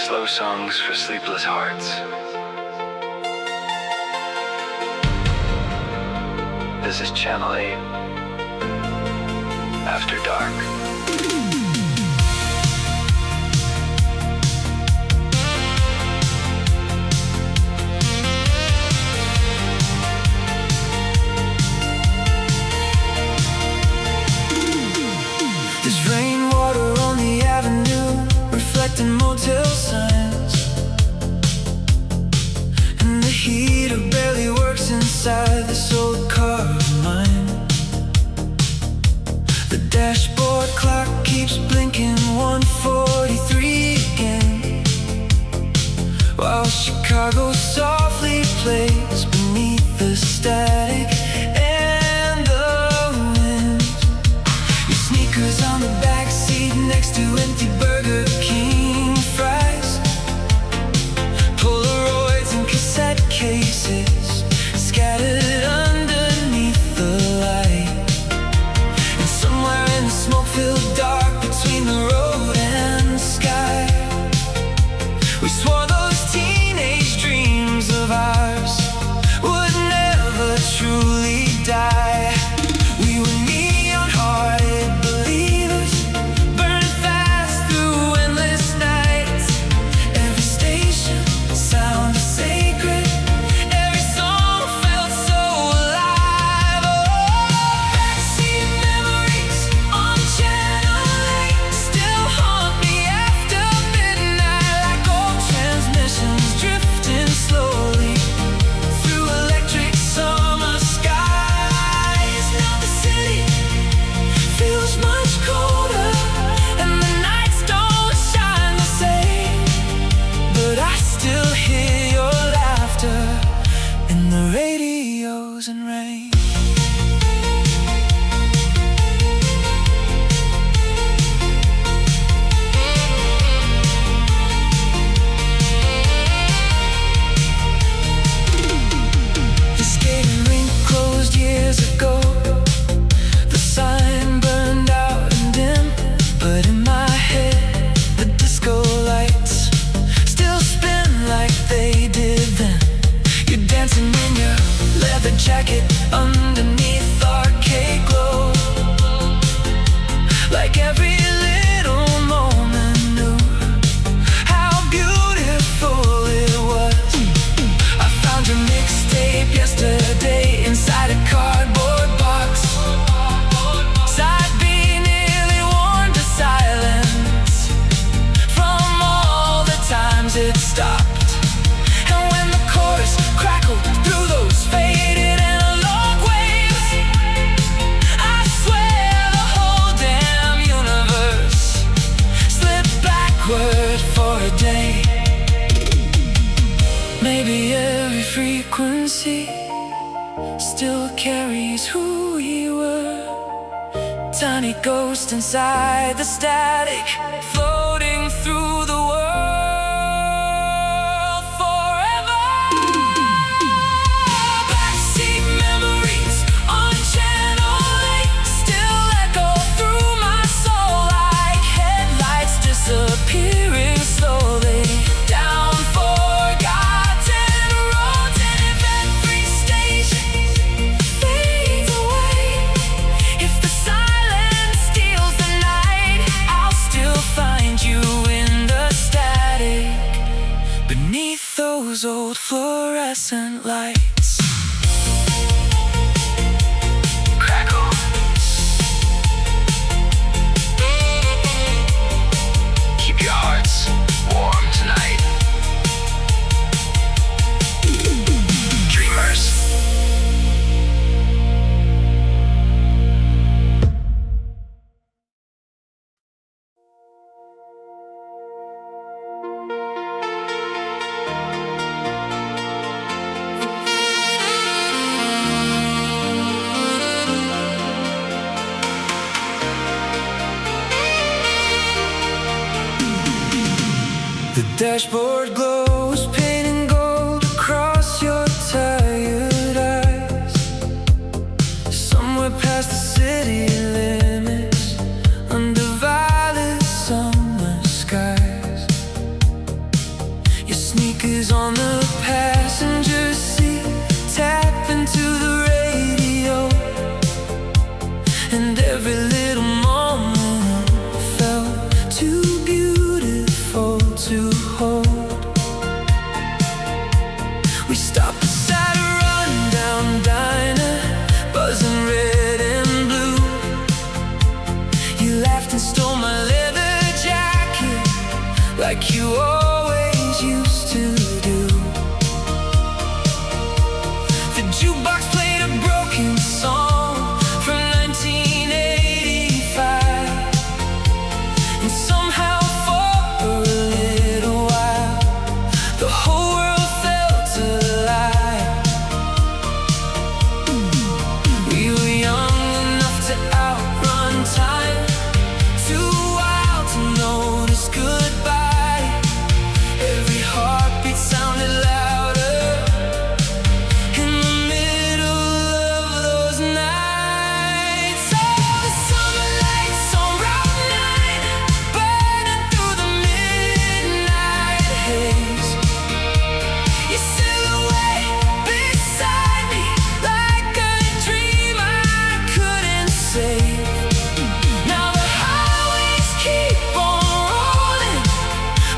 Slow songs for sleepless hearts. This is Channel 8 After Dark. There's rainwater on the avenue, reflecting motel signs, and the heater barely works inside this old car of mine. The dashboard clock keeps blinking 1:43 again, while Chicago softly plays beneath the static and the wind. Your sneakers on the back seat next to empty Burger King fries, Polaroids and cassette cases scattered underneath the light. And somewhere in the smoke-filled dark between the road and the sky, we swore those teenage dreams of ours would never truly die. We were neon-hearted believers, burning fast through endless nights. Every station sounded sacred, every song felt so alive. Oh, backseat memories on Channel 8 still haunt me after midnight, like old transmissions drifting slowly through electric summer skies. Now the city feels much colder, and the nights don't shine the same, but I still hear your laughter in the radios and rain. The skating rink closed years ago. The sign burned out and dim, but in my head the disco lights still spin like they did then. You're dancing in your leather jacket underneath arcade glow, like every little moment knew how beautiful it was. I found your mixtape yesterday inside a cardboard box. Side B nearly worn to silence from all the times it stopped. And when the chorus crackled through those faded analog waves, I swear the whole damn universe slipped backward for a day. Maybe every frequency still carries who we were. Tiny ghost inside the static, floating through the world forever. Backseat memories on Channel 8 still echo through my soul, like headlights disappearing slowly down forgotten roads. And if every station fades away, if the silence steals the night, I'll still find you in the static beneath those old fluorescent lights. Crackle. Keep your hearts warm tonight. Dreamers. The dashboard glows, painting gold across your tired eyes. Somewhere past the city limits, under violet summer skies. like you always used to do. The jukebox played a broken song from 1985, and somehow for a little while the whole world felt alive. We were young enough to outrun time, too wild to notice goodbye. Every heartbeat sounded louder in the middle of those nights. Oh, the summer lights on Route 9, burning through the midnight haze. Your silhouette beside me, like a dream I couldn't save. Now the highways keep on rolling,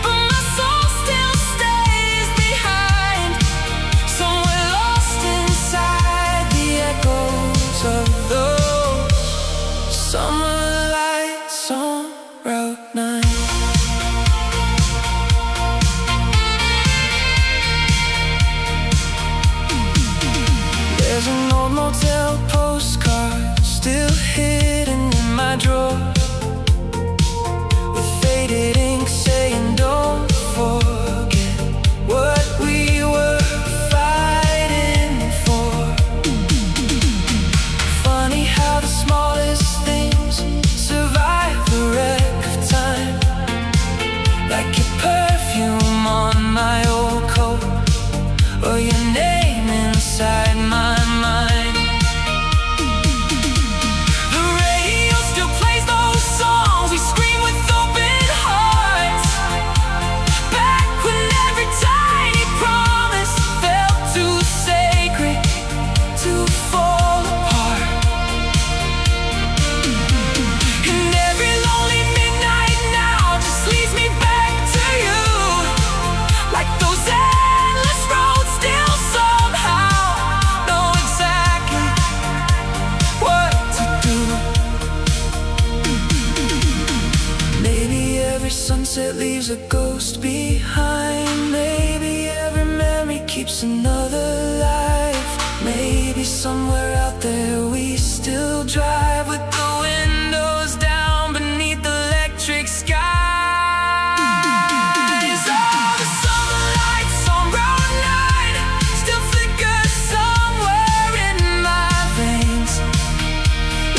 but my soul still stays behind, somewhere lost inside the echoes of those summer lights on Route 9. There's an old motel postcard still hidden in my drawer, with faded ink saying don't forget what we were fighting for. Funny how the smallest things survive the wreck of time, like your perfume on my old coat, or your name inside my mind. The radio still plays those songs we scream with open hearts, back when every tiny promise felt too sacred to fall apart. And every lonely midnight now just leads me back to you, like those endless roads still somehow know exactly what to do. Maybe every sunset leaves a ghost behind. Maybe every memory keeps another life. Maybe somewhere out there we still drive with the windows down beneath the electric skies. Oh, the summer lights on Route 9 still flicker somewhere in my veins,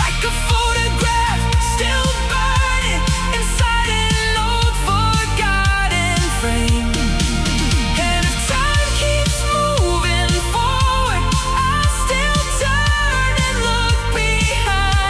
like a photograph still burning inside an old forgotten frame. And if time keeps moving forward, I still turn and look behind.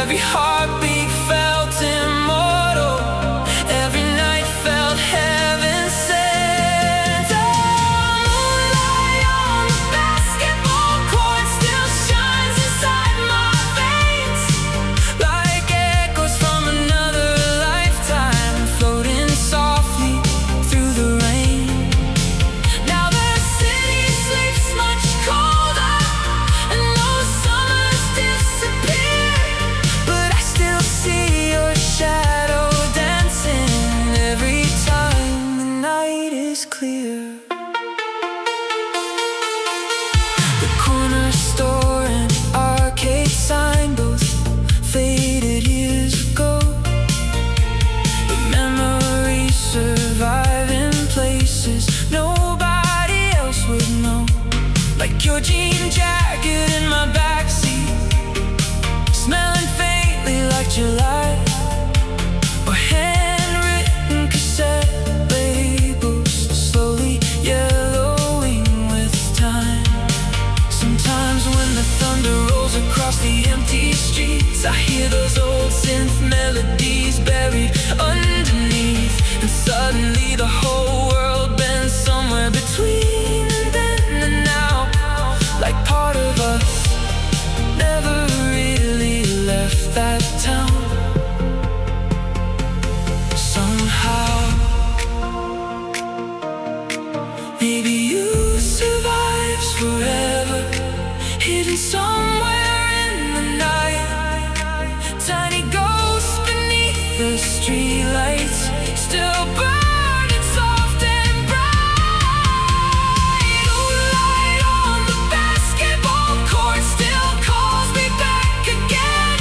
Every heartbeat felt immortal. Every night felt heaven sent. Moonlight on the basketball court still shines inside my veins, like echoes from another lifetime, floating softly through the rain. Now the city sleeps much colder, and those summers disappear, but I still see your shadow dancing every time the night is clear. The corner store and arcade sign both faded years ago, but memories survive in places nobody else would know. Like your jean jacket in my backseat, smelling faintly like July, or handwritten cassette labels slowly yellowing with time. Sometimes when the thunder rolls across the empty streets, I hear those old synth melodies buried underneath, and suddenly the whole world bends somewhere between then and now, like part of us never really left that town. Somehow, maybe you survives forever, hidden somewhere in the night. Tiny ghosts beneath the streetlights, still burning soft and bright. Oh, light on the basketball court still calls me back again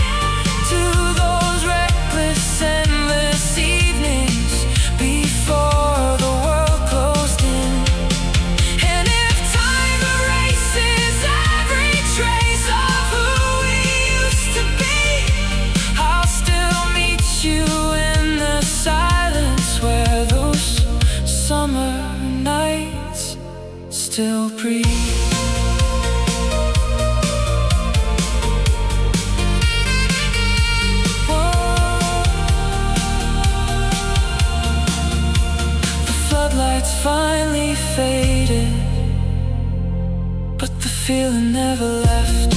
to those reckless, endless evenings before the world closed in. And if time erases every trace of who we used to be, I'll still meet you in the silence where those summer nights still breathe. The floodlights finally faded, but the feeling never left.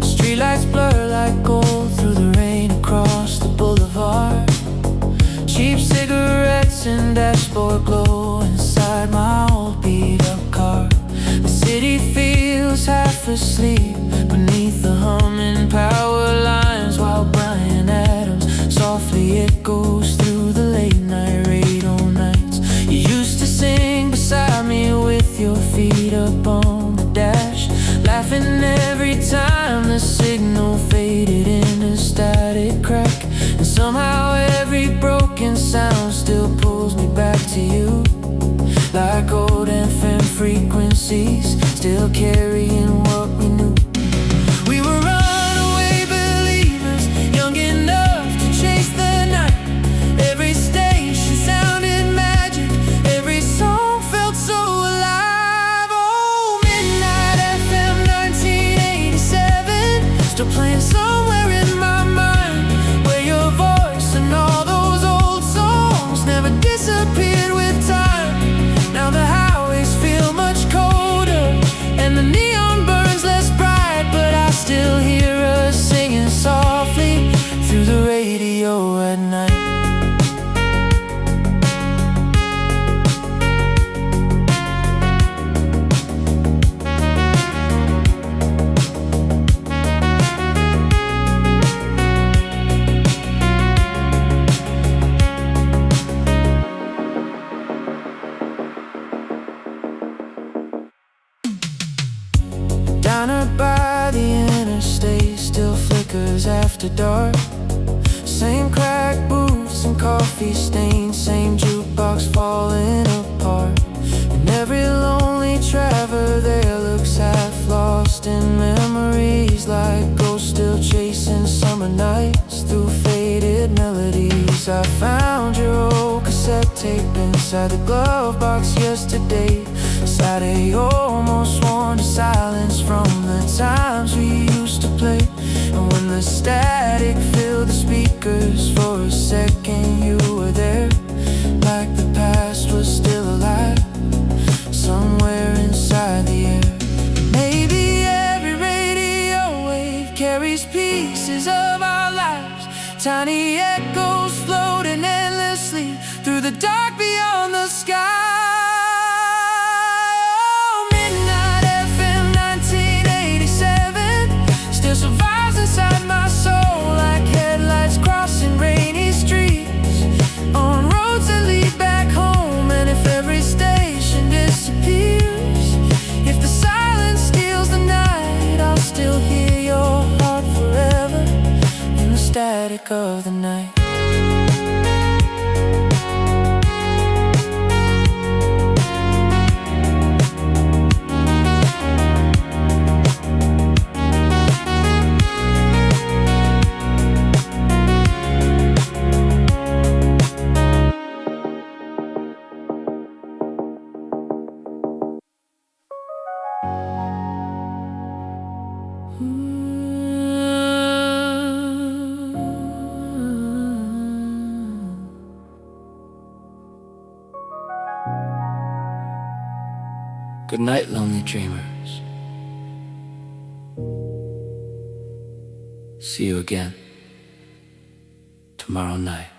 Streetlights blur like gold through the rain across the boulevard. Cheap cigarettes and dashboard glow inside my old beat-up car. The city feels half asleep beneath the humming power lines, while Bryan Adams softly echoes through the late-night radio nights. You used to sing beside me with your feet up on the dash, laughing every time the signal faded in a static crack. And somehow every broken sound still pulls me back to you, like old FM frequencies still carrying what we knew. We were runaway believers, young enough to chase the night. Every station sounded magic, every song felt so alive. Oh, Midnight FM 1987, still playing somewhere in my mind, where your voice and all those old songs never disappeared with time. Now the highways feel much colder, diner by the interstate still flickers after dark. Same cracked booths and coffee stains, same jukebox falling apart. And every lonely traveler there looks half lost in memories, like ghosts still chasing summer nights through faded melodies. I found your old cassette tape inside the glove box yesterday. Saturday almost worn to silence from the times we used to play. And when the static filled the speakers, for a second you were there, like the past was still alive somewhere inside the air. Maybe every radio wave carries pieces of our lives, tiny echoes floating endlessly through the dark beyond the sky. Oh, Midnight FM 1987 still survives inside my soul, like headlights crossing rainy streets on roads that lead back home. And if every station disappears, if the silence steals the night, I'll still hear your heart forever in the static of the night. Good night, lonely dreamers. See you again tomorrow night.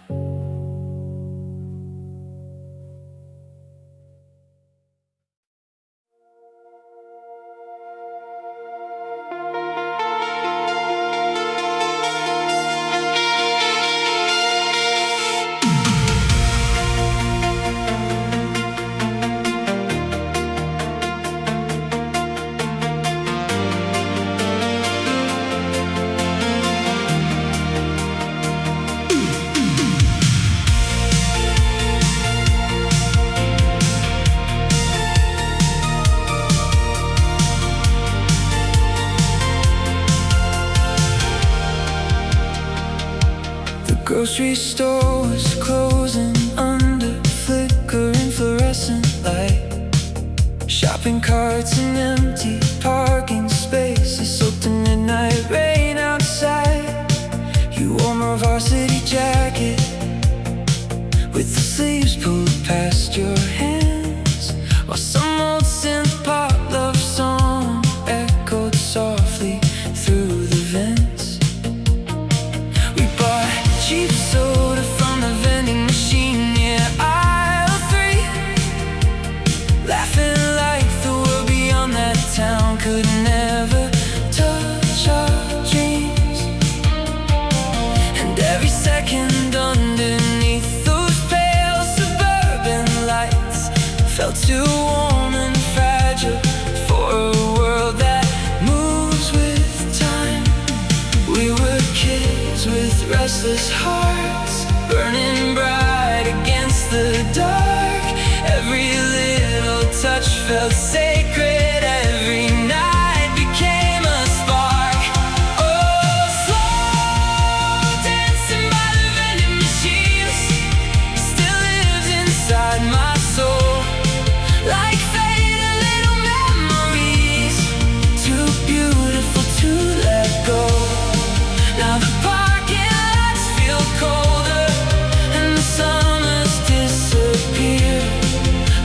Grocery store was closing under flickering fluorescent light. Shopping carts and empty parking spaces soaked in midnight rain outside. You wore my varsity jacket with the sleeves pulled past your hands, while some old synth-pop love song echoed softly through the vents. We bought cheap soda from the vending machine near aisle 3, laughing like the world beyond that town could never touch our dreams. And every second underneath those pale suburban lights felt too warm and fragile for a world that moves with time. We were kids with restless hearts, burning bright against the dark. Every little touch felt sacred, every night became a spark. Oh, slow dancing by the vending machines still lives inside my soul, like faded little memories, too beautiful to let go. Now the parking lots feel colder and the summers disappear,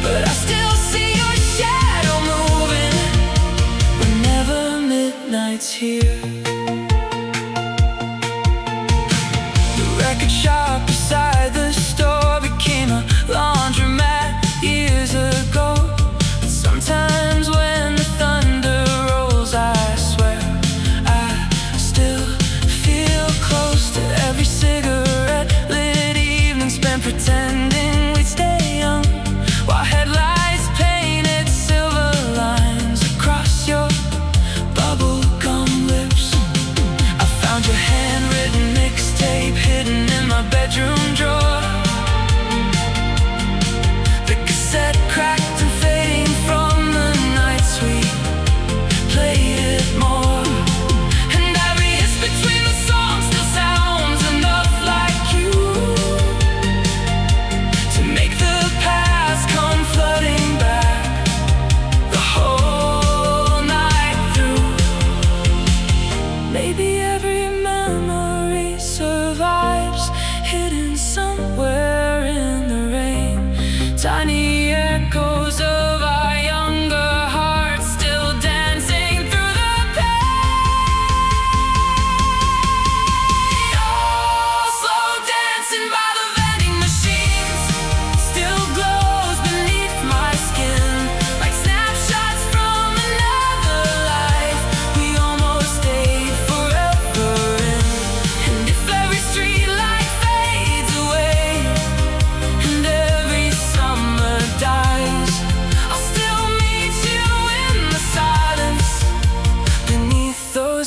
but I still see your shadow move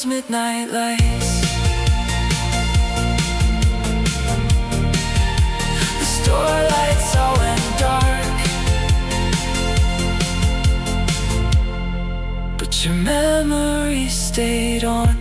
those midnight lights. The store lights all went dark, but your memory stayed on.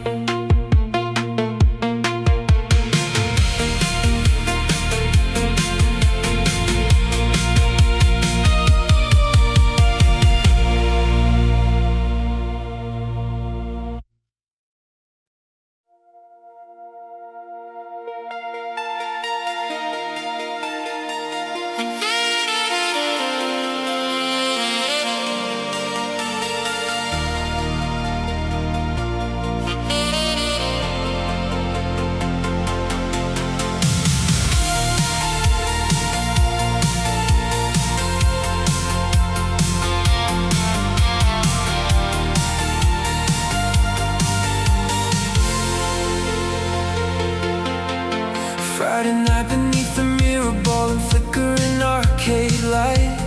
Friday night beneath the mirror ball and flickering arcade light.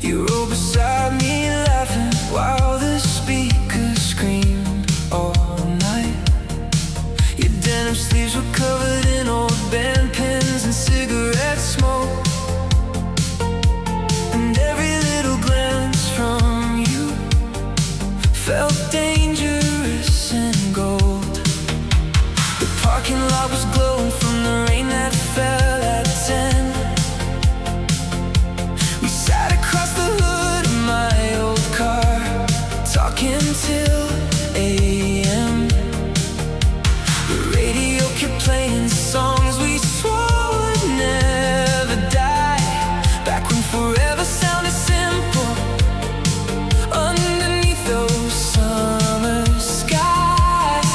You roll beside me laughing while the speakers screamed all night. Your denim sleeves were covered in old band pins and cigarette smoke, and every little glance from you felt dangerous and gold. The parking lot was glowing from the rain that fell at 10. We sat across the hood of my old car, talking till AM. The radio kept playing songs we swore would never die, back when forever sounded simple underneath those summer skies.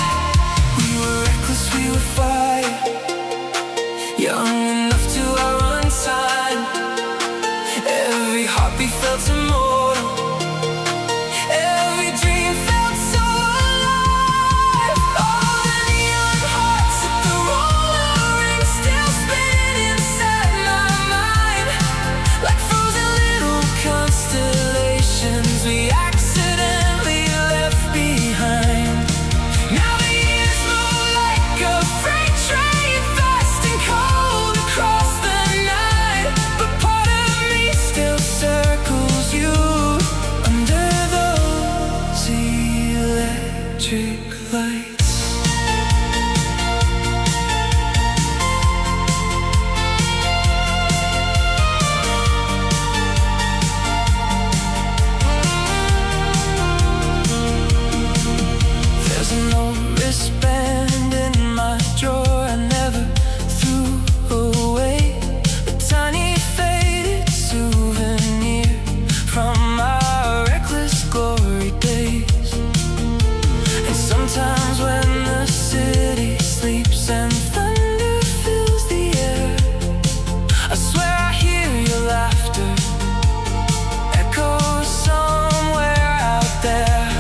We were reckless, we were fire, young enough to outrun time. Every heartbeat felt immortal, every dream felt so alive. All the neon hearts at the roller rink still spin inside my mind, like frozen little constellations we accidentally left behind. Now the years move like a freight train, fast and cold across the night, but part of me still circles you under those electric lights. There's an old wristband in my drawer I never threw away, a tiny faded souvenir from our reckless glory days. And sometimes when the city sleeps and thunder fills the air, I swear I hear your laughter echo somewhere out there.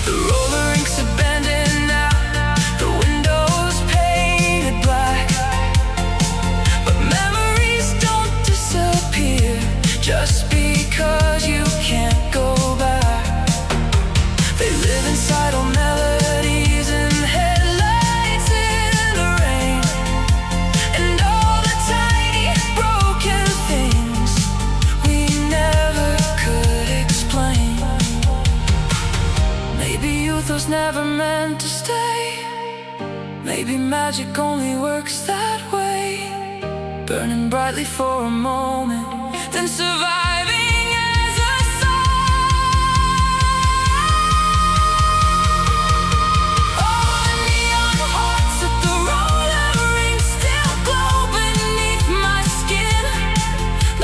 The roller rinks abandoned now, the windows painted black, but memories don't disappear just because you can't go back. They live inside old melodies and headlights in the rain, and all the tiny broken things we never could explain. Maybe youth was never meant to stay, maybe magic only works that way, burning brightly for a moment, then surviving as a song. All the neon hearts at the roller rink still glow beneath my skin,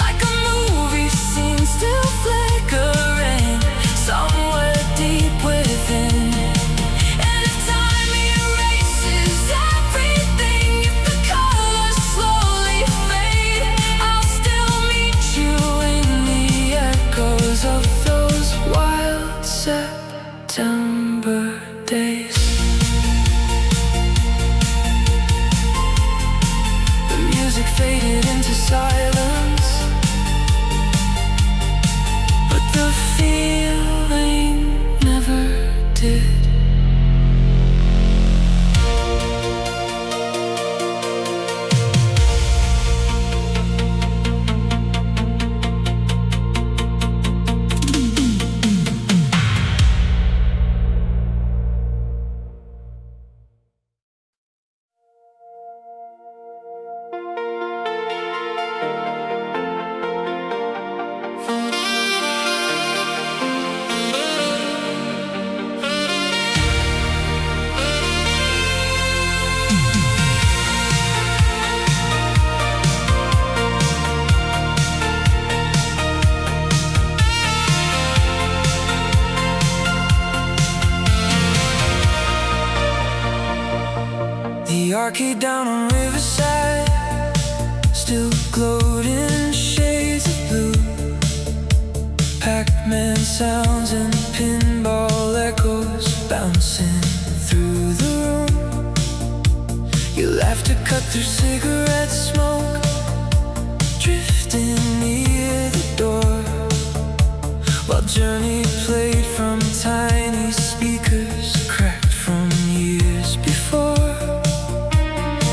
like a movie scene still flickering somewhere deep within. And if time erases everything, if the colors slowly fade, I'll still meet you in arcade down on Riverside still glowed in shades of blue. Pac-Man sounds and pinball echoes bouncing through the room. You laughter cut through cigarette smoke, drifting near the door, while Journey played from tiny speakers cracked from years before.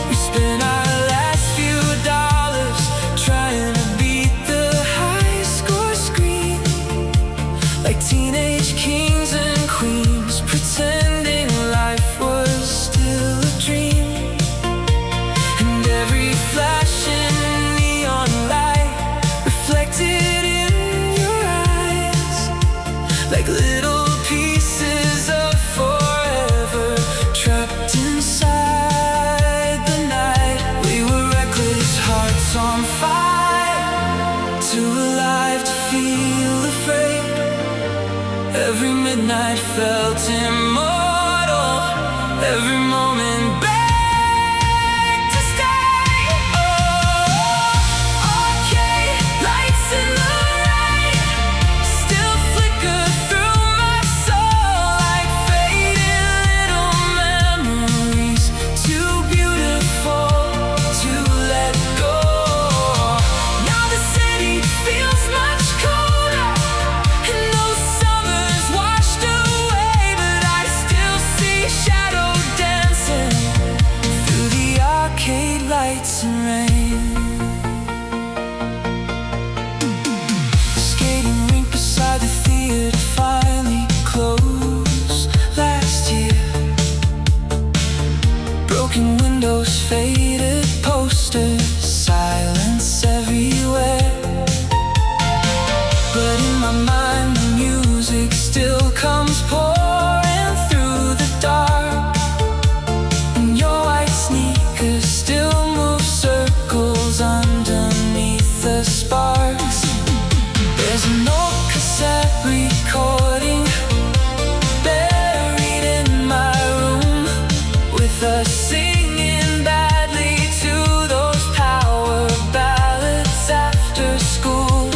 We spent our last few dollars trying to beat the high score screen, like teenage kings and queens, pretending life was still a dream. And every flashing neon light reflected in your eyes, like little pieces of forever trapped inside the night. We were reckless, hearts on fire, too alive to feel afraid. Every midnight felt immortal, every moment begged to stay. Oh, arcade lights in the rain still flicker through my soul like fading little memories, too beautiful to let go. Now the city feels much colder, and those summers washed away, but I still see shadow dancing through the arcade lights and rain. The skating rink beside the theater finally closed last year. Broken windows, faded posters, silence everywhere. But in my mind the music still comes pouring through the dark, and your white sneakers still move circles underneath the sparks. There's an old cassette recording buried in my room, with us singing badly to those power ballads after school.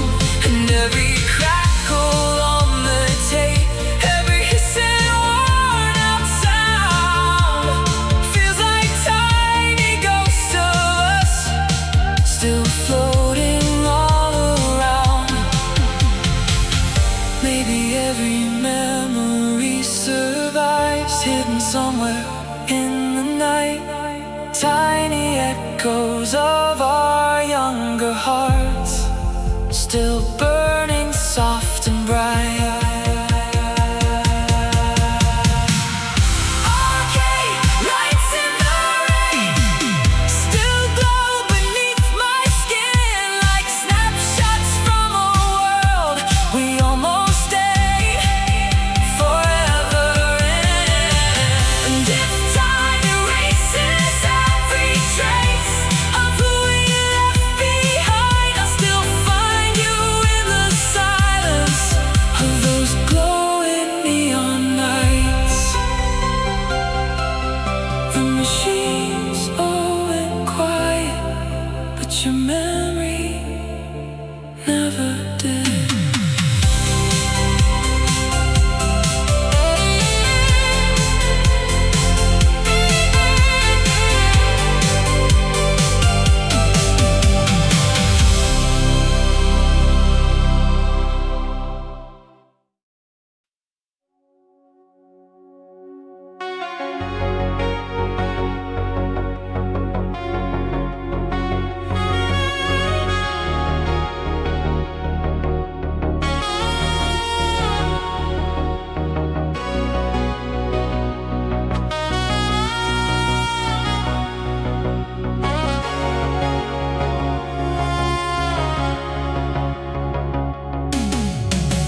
And every crackle on the tape, every hissing worn out sound feels like tiny ghosts of us still floating all around. Maybe every memory survives, hidden somewhere in the night, tiny echoes of our younger hearts still burning soft and bright. Arcade lights in the rain still glow beneath my skin, like snapshots from a world we almost stayed forever in. And if time erases every trace of who we left behind, I'll still find you in the silence of those glowing neon nights. The machines old and quiet, but your memory never did.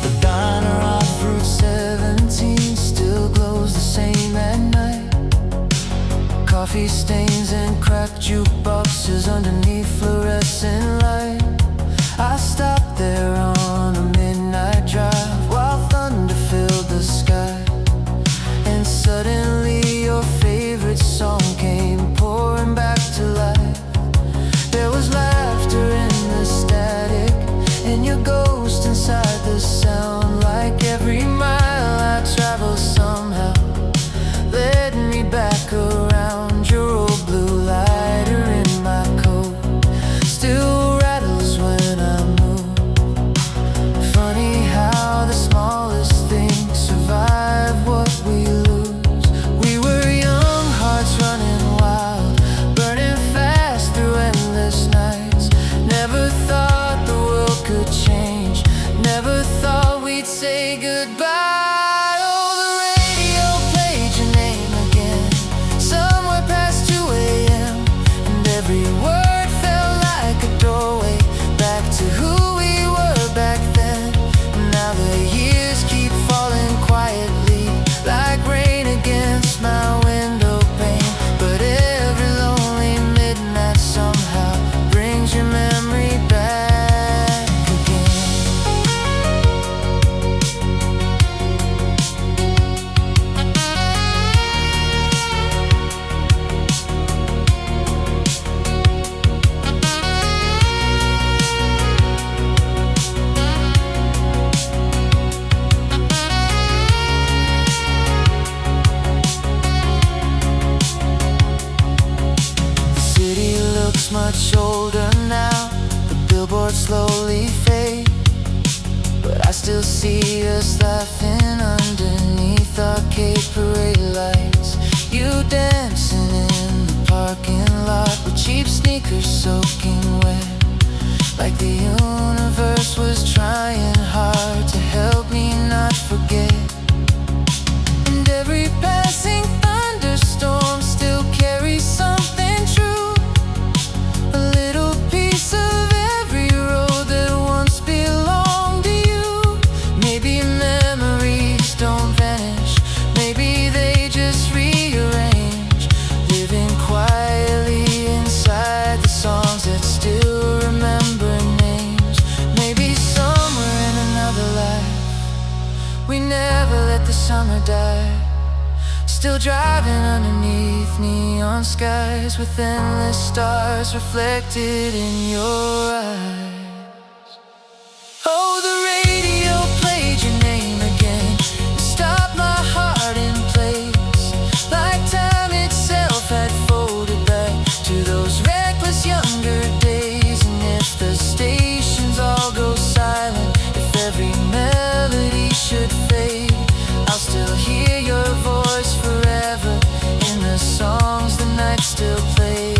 The diner off Route 17 still glows the same at night. Coffee stains and cracked jukeboxes underneath fluorescent light. I stopped there on a midnight drive while thunder filled the sky, and suddenly your favorite song came pouring the sound. Like every mile I travel somehow led me back around. Your old blue lighter in my coat still rattles when I move. Funny how the smallest things survive what we lose. We were young, hearts running wild, burning fast through endless nights. Never thought the world could change, never thought we'd say goodbye. Oh, the radio played your name again, somewhere past 2 a.m. And every word felt like a doorway back to who we were back then. Now the years keep falling quietly like rain against my window pane. But every lonely midnight somehow brings your memory back again. The city looks much older now, the billboards slowly fade, but I still see us laughing underneath arcade parade lights. You dancing in the parking lot with cheap sneakers soaking wet, like the universe was trying hard to help me not forget. And every passing thunderstorm still carries something true, a little piece of every road that once belonged to you. Maybe memories don't vanish, maybe they just rearrange, living quietly inside the songs that still remember names. Maybe somewhere in another life we never let the summer die, still driving underneath neon skies with endless stars reflected in your eyes. Oh, the radio played your name again, it stopped my heart in place, like time itself had folded back to those reckless younger days. And if the stations all go silent, if every melody should fade, I'll still hear your voice forever in the songs the night still plays.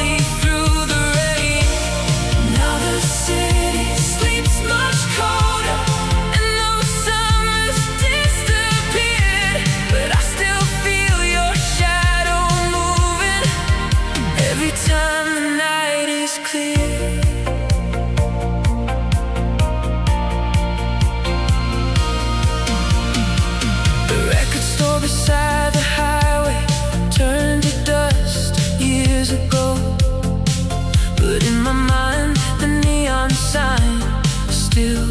softly through the rain. Now the city sleeps much colder, and those summers disappeared. But I still feel your shadow moving every time the night is clear. The record store beside the highway turned to dust years ago. But in my mind, the neon sign still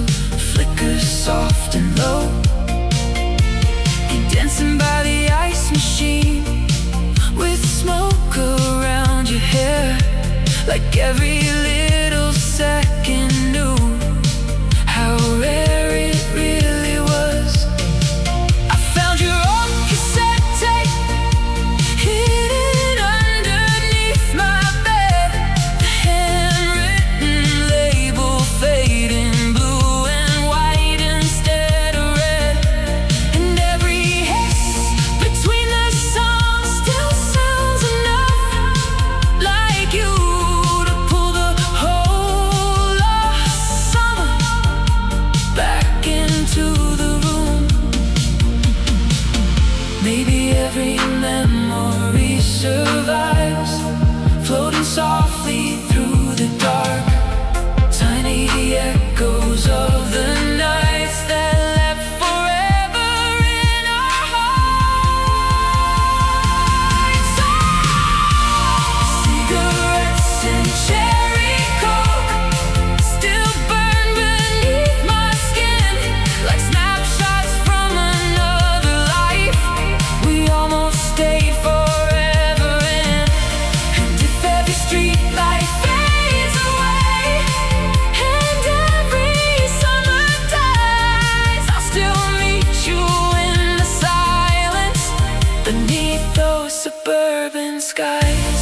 flickers soft and low. You're dancing by the ice machine with smoke around your hair, like every little second knew how rare it really was. I found your old cassette tape hidden underneath my bed. The handwritten label fading blue and white instead of red. And every hiss between the songs still sounds enough like you to pull the whole lost summer back into the room. Maybe every memory survives, floating softly through the dark. Tiny echoes of the nights that left forever in our hearts. Cigarettes and cherry coke still burn beneath my skin, like snapshots from another life we almost stayed forever in. And if every street light fades away and every summer dies, I'll still meet you in the silence beneath those suburban skies.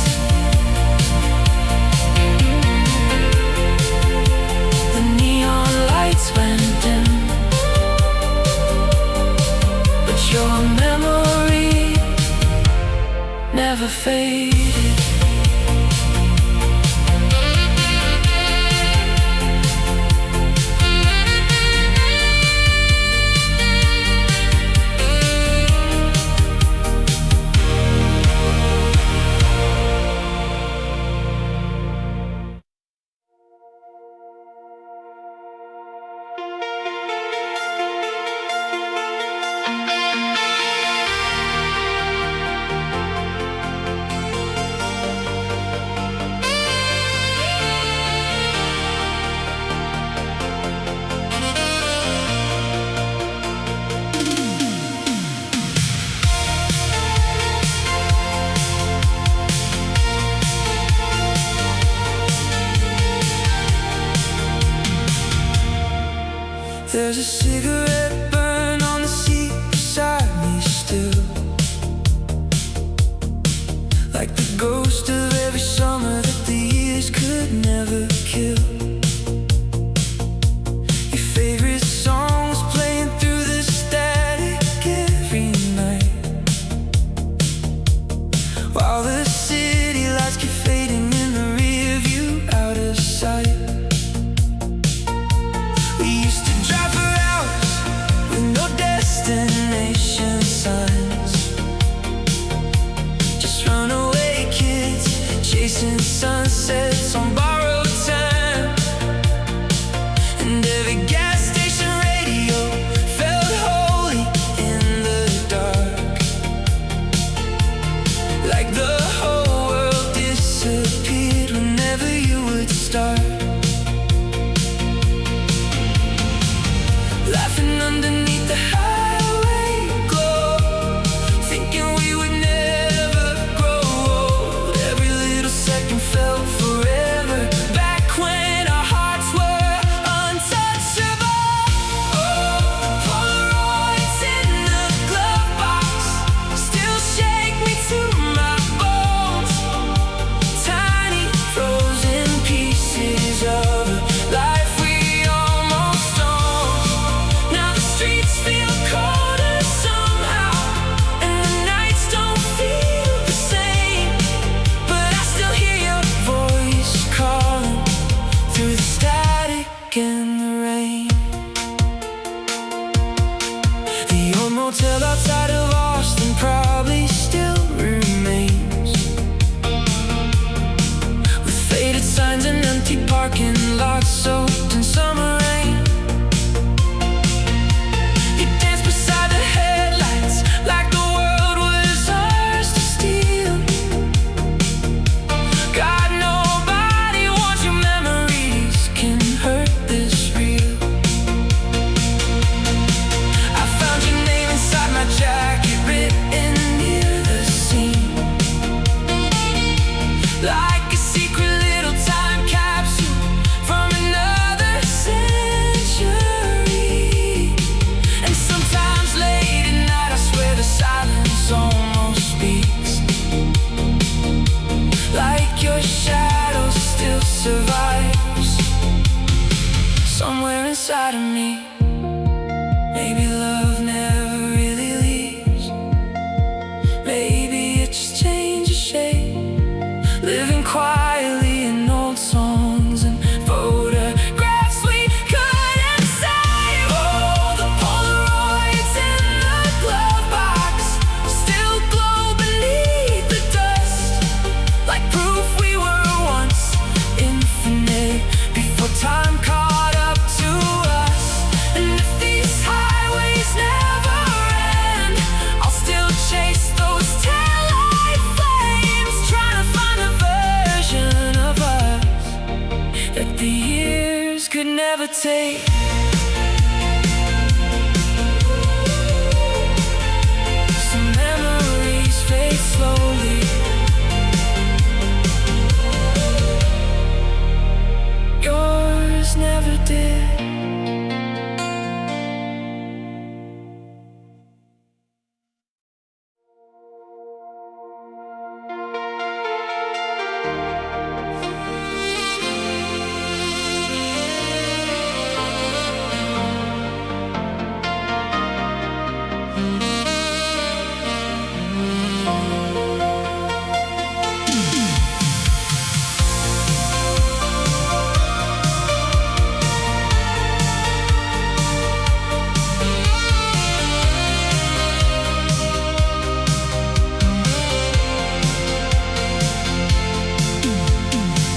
The neon lights went dim, but your memory never faded. There's a cigarette burn on the seat beside me still, like the ghost of every summer that the years could never kill. Your favorite songs playing through the static every night, while the city lights keep fading in the rear view out of sight. We used to drive for hours with no destination signs, just runaway kids chasing sunsets on borrowed time. And every gas station radio felt holy in the dark, like the whole world disappeared whenever you would start. Laughing underneath the highway glow, thinking we would never grow old. Every little second felt forever empty parking lots soaked in summer rain. You danced beside the headlights like the world was ours to steal. God, nobody wants your memories can hurt this real. I found your name inside my jacket, written near the seam, like a secret little time capsule from another century. And sometimes late at night I swear the silence almost speaks, like your shadow still survives somewhere inside of me. Maybe love never really leaves. Maybe it just changes shape, living quietly in old songs and photographs we couldn't save. Oh, the Polaroids in the glove box still glow beneath the dust, like proof we were once infinite before time caught up to us. And if these highways never end, I'll still chase those taillight flames, trying to find a version of us that the years could never take. Some memories fade slowly. Yours never did.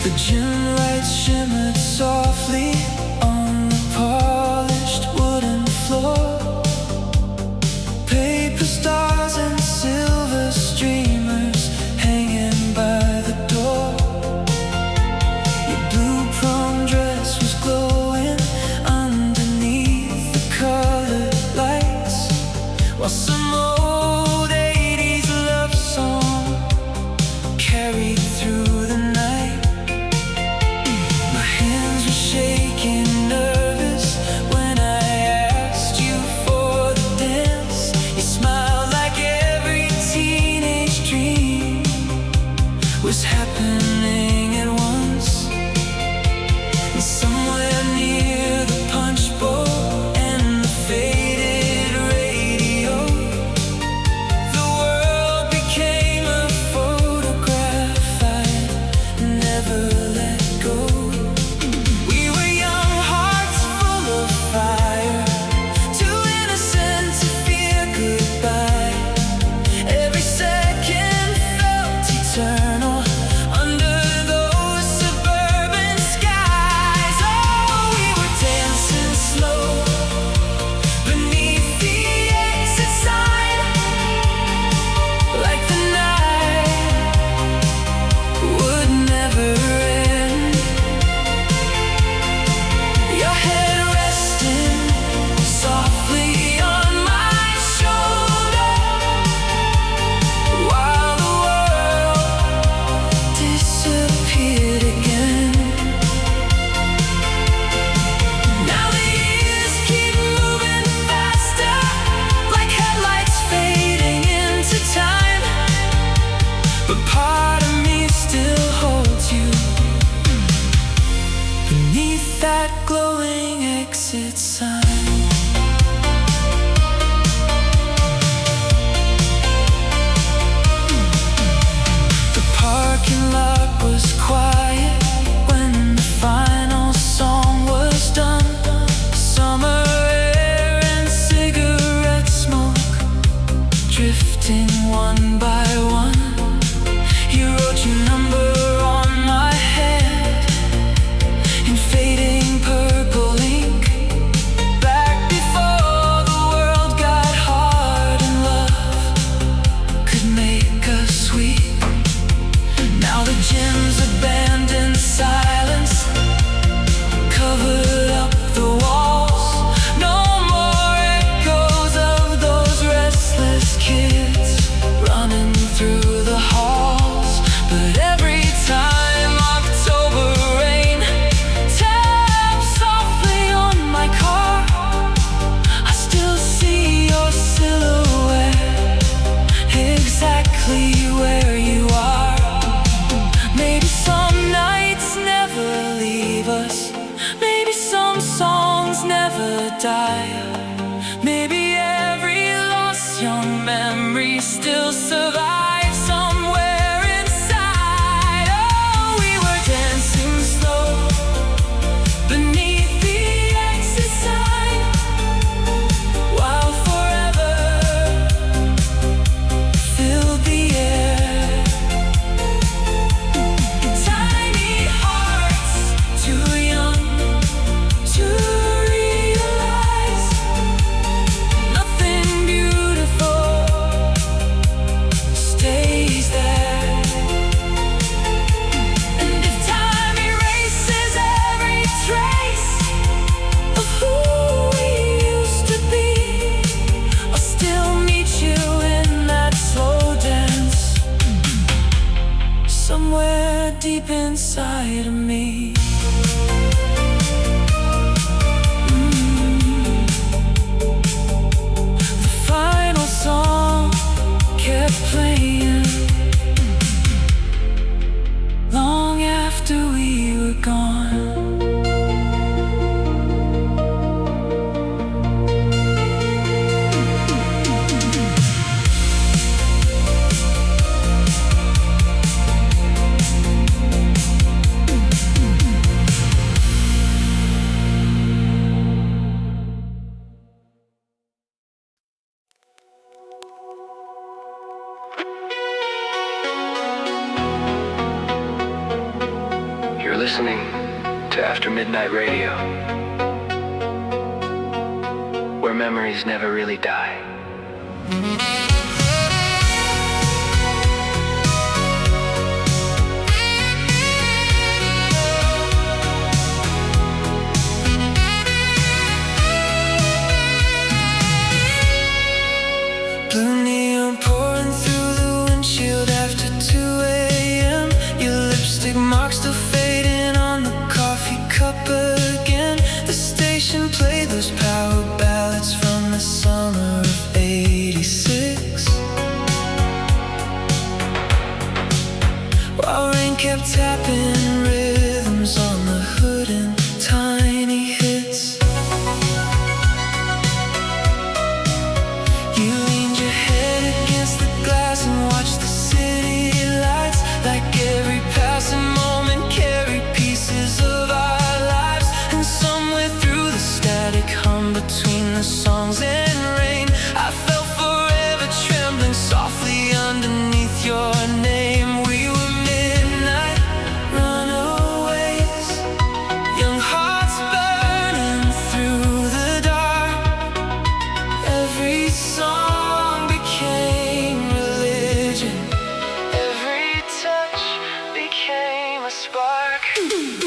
The gym lights shimmered softly on the polished wooden floor. Paper stars and silver streamers hanging by the door. Your blue prom dress was glowing underneath the colored lights, while some old 80s love song carried through the night. My hands were shaking somewhere deep inside of me. The final song kept playing long after we were gone. You're listening to After Midnight Radio, where memories never really die. Blue neon pouring through the windshield after 2 a.m. Your lipstick marks still fading on the coffee cup again. The station played those power ballads from the summer of '86, while rain kept tapping rhythms on the hood and tiny hits. You leaned your head against the glass and watched the city lights, like every passing moment carried pieces of our lives. And somewhere through the static hum between the songs and rain, I felt forever trembling softly underneath your name. We were midnight runaways, young hearts burning through the dark. Every song became religion, every touch became a spark.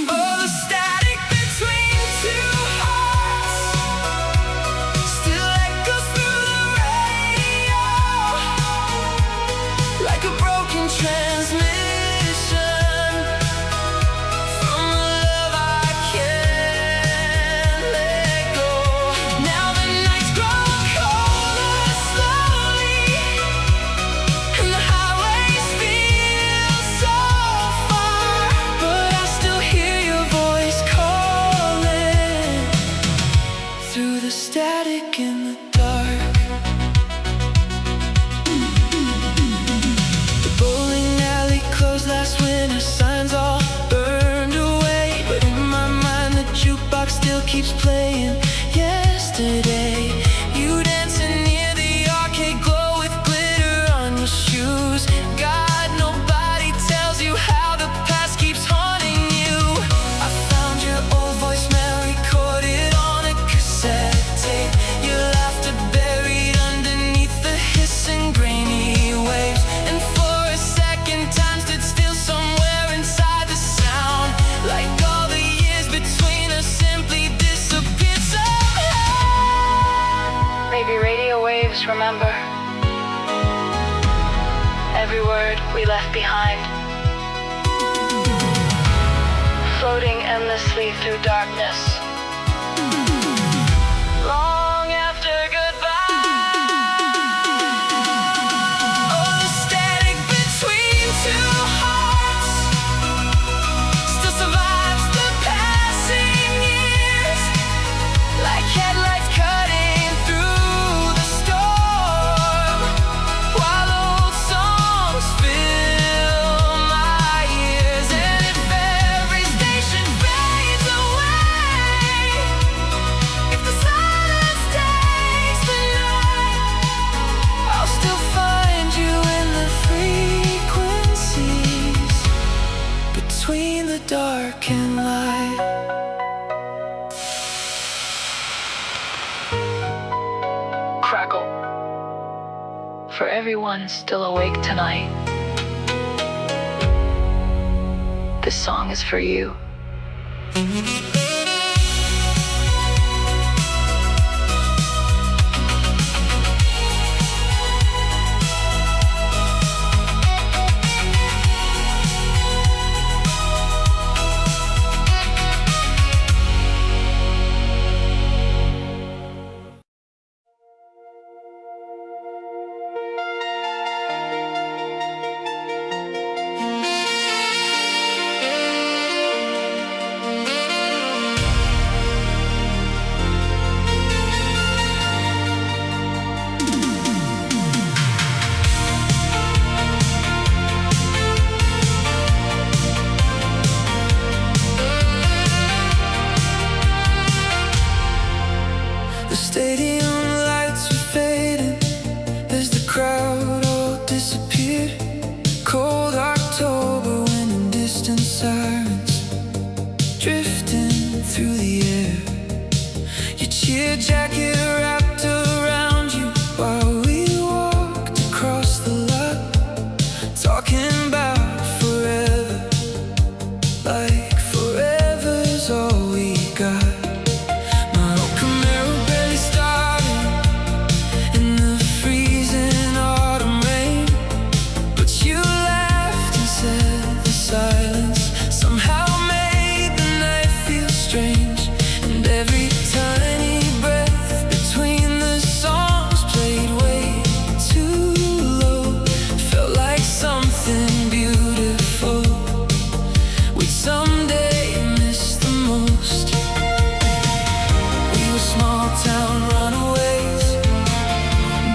Oh, the static between two hearts still echoes through the radio, like a broken transmission from a love I can't let go. Now the nights grow colder slowly, and the highways feel so far, but I still hear your voice calling through the static in the dark. The bowling alley closed last winter, signs all burned away, but in my mind the jukebox still keeps playing yesterday. You dancing near the arcade glow with glitter on your shoes. God, nobody tells you how the past keeps haunting you. I found your old voicemail recorded on a cassette tape, your laughter buried underneath the hissing grainy waves. And for a second time stood still somewhere inside the sound, like all the years between us simply disappeared somehow. Maybe radio waves remember every word we left behind, floating endlessly through darkness, long after goodbye. Oh, the static between two hearts still survives the passing years, like headlights cutting through the storm, while old songs fill my ears. And if every station fades away, if the silence takes the night, I'll still find you in the frequencies between the dark and light. crackle. For everyone still awake tonight, this song is for you. drifting through the air. Your cheer jacket wrapped around you while we walked across the lot, talking about forever, like forever's all we got. My old Camaro barely started in the freezing autumn rain, but you laughed and said the silence somehow made the night feel strange. And every tiny breath between the songs played way too low, felt like something beautiful we'd someday miss the most. We were small town runaways,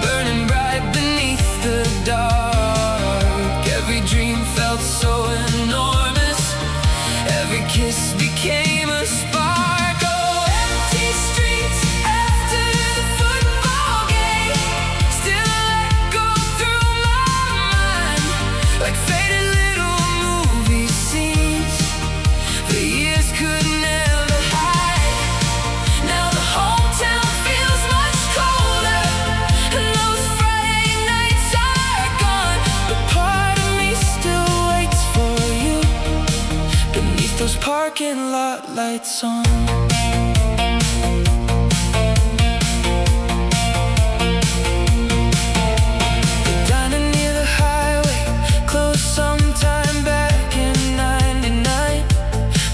burning bright beneath the dark. Every dream felt so enormous, every kiss became a spark. Oh, empty streets after the football game still echo through my mind, like faded little movie scenes the years could never hide. Now the hometown feels much colder, and those Friday nights are gone, but part of me still waits for you beneath those parking lot lights on. The diner near the highway closed sometime back in '99,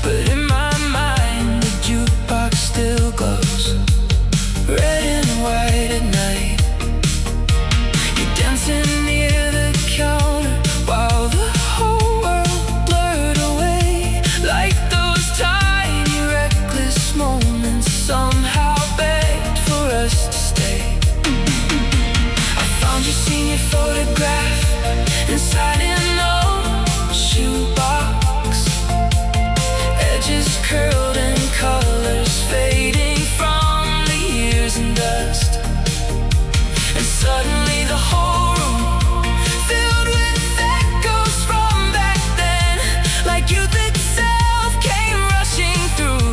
but in my mind the jukebox still glows red and white at night. You're dancing near the counter while the whole world blurred away, like those tiny reckless moments somehow begged for us to stay. I found your senior photograph inside an old shoebox, edges curled and colors fading from the years and dust. And suddenly the whole room filled with echoes from back then, like youth itself came rushing through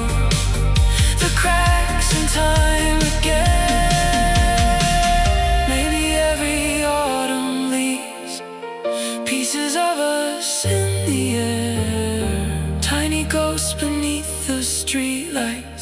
the cracks in time again. Maybe every autumn leaves pieces of us in the air, tiny ghosts beneath the streetlight,